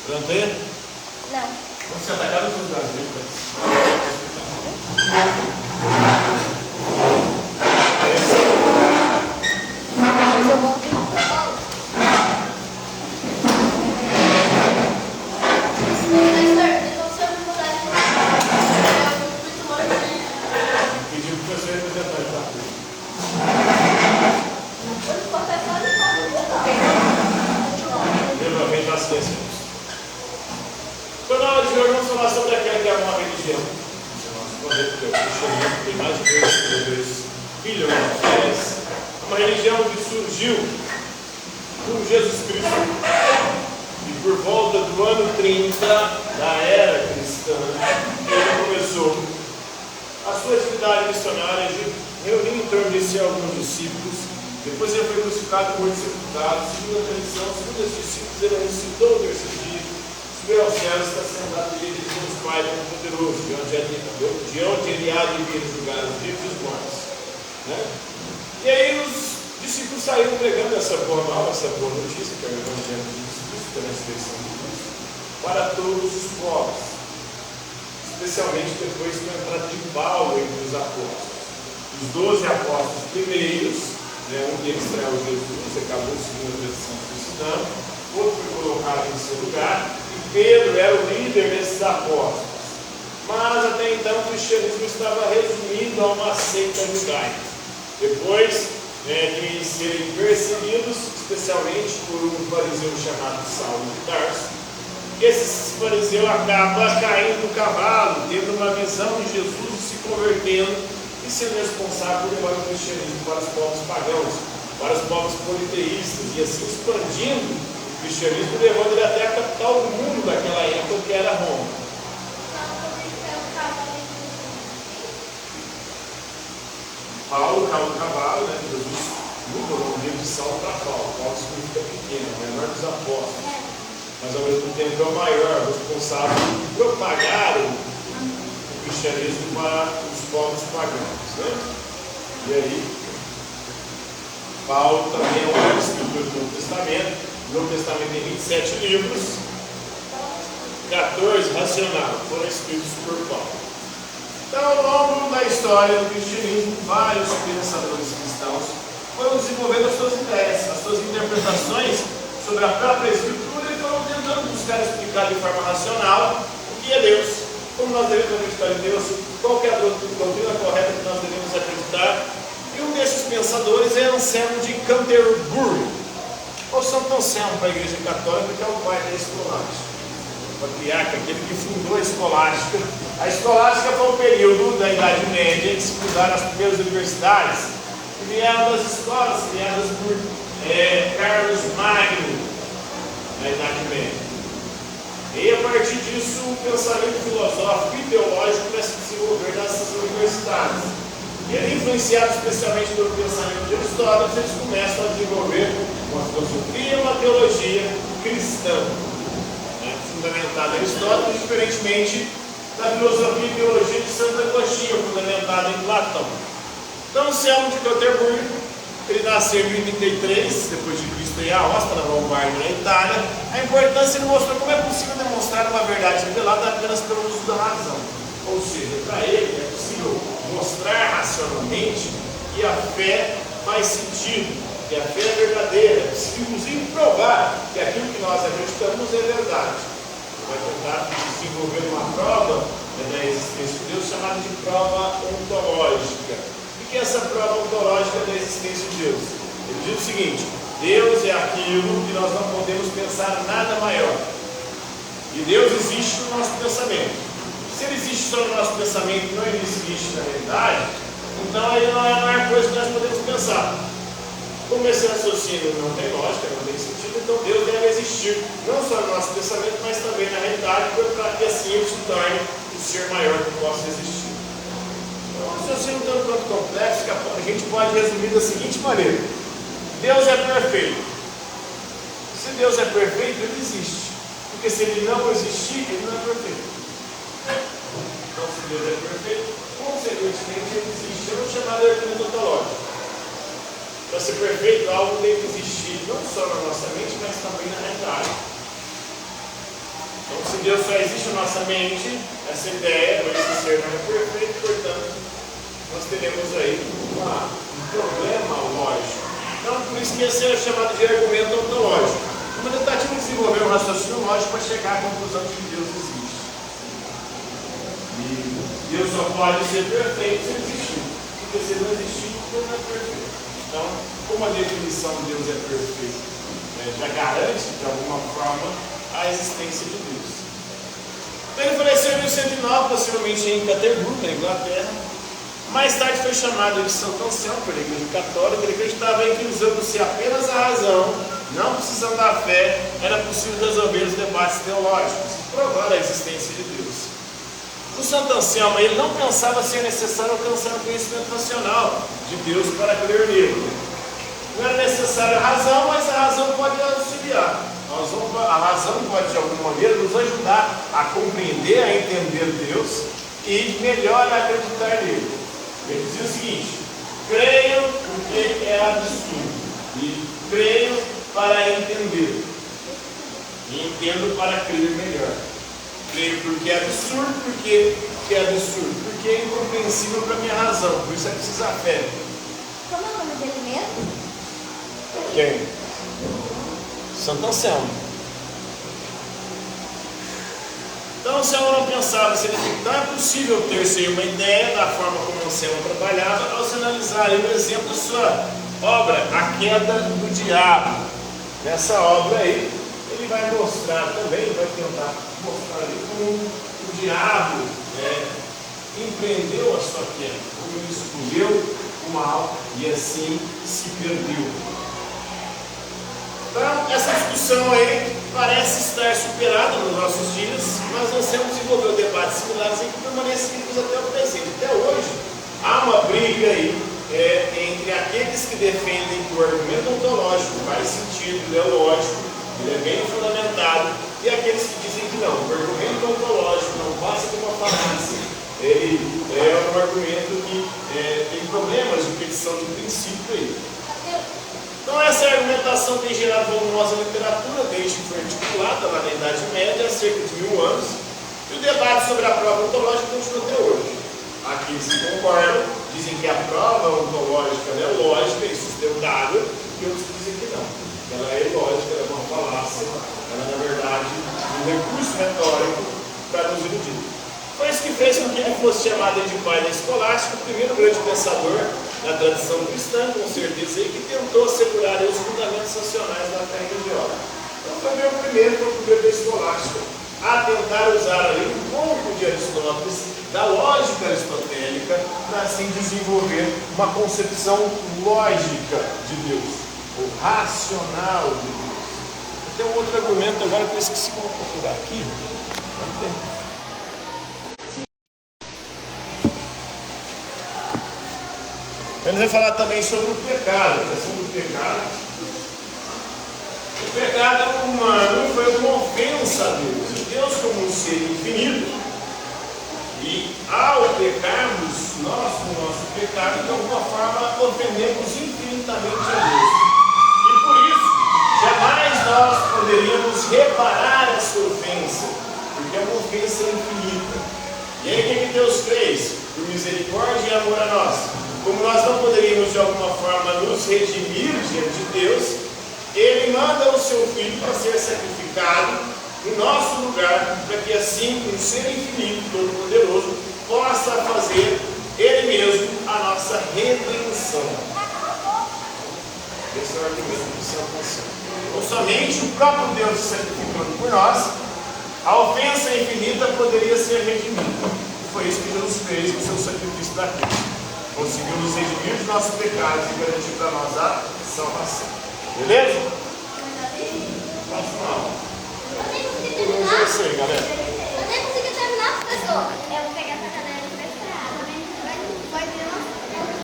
Pronto aí? Não. Vamos se atacar nos lugares, né? Mas eu vou. Pediu para você representar, tá? Lembra bem das questões. Quando a aula de hoje vamos falar sobre aquela que é uma religião. O cristianismo tem mais de 2 bilhões de férias. Uma religião que surgiu por Jesus Cristo. E por volta do ano 30 da era cristã, ele começou a sua atividade missionária, reunindo em torno de si alguns discípulos. Depois ele foi crucificado, morto e sepultado. Segundo a tradição, segundo os discípulos, ele ressuscitou no terceiro dia. Subiu aos céus, está sentado à direita de Deus Pai Todo-Poderoso, de onde ele há de vir julgar os vivos e os mortos. Né? E aí os discípulos saíram pregando essa boa nova, essa boa notícia, que é o Evangelho de Jesus Cristo, da ressurreição de Cristo, para todos os povos. Especialmente depois da entrada de Paulo entre os apóstolos. Os 12 apóstolos primeiros, um deles traiu Jesus, acabou seguindo a tradição cristã, outro foi colocado em seu lugar, e Pedro era o líder desses apóstolos. Mas até então o cristianismo estava resumido a uma seita judaica. Depois de serem perseguidos, especialmente por um fariseu chamado Saulo de Tarso, esse fariseu acaba caindo do cavalo, tendo uma visão de Jesus e se convertendo e sendo responsável por levar o cristianismo para os povos pagãos, para os povos politeístas, e assim expandindo o cristianismo, levando ele até a capital do mundo daquela época, que era Roma. Paulo, caiu do cavalo, Jesus muda o nome de Saulo para Paulo. Paulo significa pequeno, o menor dos apóstolos, mas ao mesmo tempo é o maior, responsável por propagar o cristianismo para os povos pagãos. E aí, Paulo também é o maior escritor do Novo Testamento. O Novo Testamento tem 27 livros, 14 racionais foram escritos por Paulo. Então, ao longo da história do cristianismo, vários pensadores cristãos foram desenvolvendo as suas ideias, as suas interpretações sobre a própria Escritura e foram tentando buscar explicar de forma racional o que é Deus, como nós devemos acreditar em Deus, qual é a doutrina correta que nós devemos acreditar. E um desses pensadores é Anselmo de Canterbury, ou Santo Anselmo para a Igreja Católica, que é o pai da escolástica, o patriarca, aquele que fundou a escolástica. A escolástica foi um período da Idade Média em que se fundaram as primeiras universidades, que vieram das escolas criadas por Carlos Magno na Idade Média. E a partir disso, o pensamento filosófico e teológico começa a se desenvolver nessas universidades. E ele, influenciado especialmente pelo pensamento de Aristóteles, eles começam a desenvolver uma filosofia e uma teologia cristã, fundamentada em Aristóteles, diferentemente da filosofia e teologia de Santo Agostinho, fundamentada em Platão. Então, Anselmo de Canterbury, ele nasceu em 1033, depois de Cristo, em Aosta, na Lombardia, na Itália. A importância, ele mostrou como é possível demonstrar uma verdade revelada apenas pelo uso da razão. Ou seja, para ele é possível mostrar racionalmente que a fé faz sentido, que a fé é verdadeira. É possível, inclusive, provar que aquilo que nós acreditamos é verdade. Ele vai tentar desenvolver uma prova da existência de Deus, chamada de prova ontológica. O que é essa prova ontológica da existência de Deus? Ele diz o seguinte: Deus é aquilo que nós não podemos pensar nada maior. E Deus existe no nosso pensamento. Se ele existe só no nosso pensamento e não existe na realidade, então ele não é a maior coisa que nós podemos pensar. Como esse raciocínio não tem lógica, não tem sentido, então Deus deve existir não só no nosso pensamento, mas também na realidade, para que assim ele se torne o ser maior que possa existir. Então, um raciocínio tanto quanto complexo que a gente pode resumir da seguinte maneira: Deus é perfeito. Se Deus é perfeito, ele existe. Porque se ele não existir, ele não é perfeito. Então, se Deus é perfeito, consequentemente ele existe. É um chamado argumento ontológico. Para ser perfeito, algo tem que existir não só na nossa mente, mas também na realidade. Deus só existe na nossa mente, essa ideia, por esse ser não é perfeito, portanto, nós teremos aí um problema lógico. Então, por isso que esse é chamado de argumento ontológico. Uma tentativa de desenvolver um raciocínio lógico para chegar à conclusão de que Deus existe. E Deus só pode ser perfeito se existir. Porque se não existir, Deus não é perfeito. Então, como a definição de Deus é perfeita, já garante, de alguma forma, a existência de Deus. Então, ele faleceu em 1109, possivelmente em Canterbury, na Inglaterra. Mais tarde foi chamado de Santo Anselmo pela Igreja Católica. Ele acreditava em que, usando-se apenas a razão, não precisando da fé, era possível resolver os debates teológicos e provar a existência de Deus. O Santo Anselmo, ele não pensava ser necessário alcançar o conhecimento racional de Deus para crer nele. Não era necessária a razão, mas a razão pode auxiliar. A razão pode, de alguma maneira, nos ajudar a compreender, a entender Deus e melhor a acreditar nele. Ele dizia o seguinte: creio porque é absurdo, e creio para entender, e entendo para crer melhor. Creio porque é absurdo, porque é absurdo, porque é incompreensível para a minha razão, por isso é preciso a fé. Como é o nome dele mesmo? Quem? Santo Anselmo. Então, Anselmo não pensava, se ele não é possível ter-se uma ideia da forma como Anselmo trabalhava, ao se analisar o exemplo da sua obra, A Queda do Diabo. Nessa obra aí, ele vai mostrar também, vai tentar mostrar ali como o diabo empreendeu a sua queda, como ele escolheu o mal e assim se perdeu. Então, essa discussão aí parece estar superada nos nossos dias, mas nós temos desenvolvido debates similares em que permanecem vivos até o presente. Até hoje, há uma briga aí entre aqueles que defendem que o argumento ontológico faz sentido, ele é lógico, ele é bem fundamentado, e aqueles que dizem que não, o argumento ontológico não passa de uma falácia, ele é um argumento que tem problemas de petição de princípio aí. Então, essa argumentação tem gerado volumosa literatura, desde que foi articulada lá na Idade Média, há cerca de 1000 anos, e o debate sobre a prova ontológica continua até hoje. Aqueles que concordam dizem que a prova ontológica é lógica e sustentável, e outros dizem que não. Ela é ilógica, ela é uma falácia, ela é, na verdade, um recurso retórico para nos iludir. Foi isso que fez com que ele fosse chamado de pai da escolástica, o primeiro grande pensador da tradição cristã, com certeza, e que tentou assegurar os fundamentos racionais da fé religiosa. Então foi o primeiro da escolástica a tentar usar ali um pouco de Aristóteles, da lógica aristotélica, para assim desenvolver uma concepção lógica de Deus, ou racional de Deus. Tem um outro argumento agora que eu esqueci como procurar aqui. Vamos ter. Ele vai falar também sobre o pecado. O pecado humano foi uma ofensa a Deus. E Deus, como um ser infinito, e ao pecarmos, nós, com o nosso pecado, de alguma forma, ofendemos infinitamente a Deus. E por isso, jamais nós poderíamos reparar essa ofensa, porque é uma ofensa infinita. E aí, o que Deus fez? Por misericórdia e amor a nós. Como nós não poderíamos de alguma forma nos redimir diante de Deus, Ele manda o seu Filho para ser sacrificado em nosso lugar, para que assim, um ser infinito, todo-poderoso, possa fazer Ele mesmo a nossa redenção. Esse é o argumento do Santo Anselmo. Ou somente o próprio Deus se sacrificando por nós, a ofensa infinita poderia ser redimida. Foi isso que Deus fez com o seu sacrifício da cruz. Conseguiu nos redimir dos nossos pecados e garantir para nós a salvação. Beleza?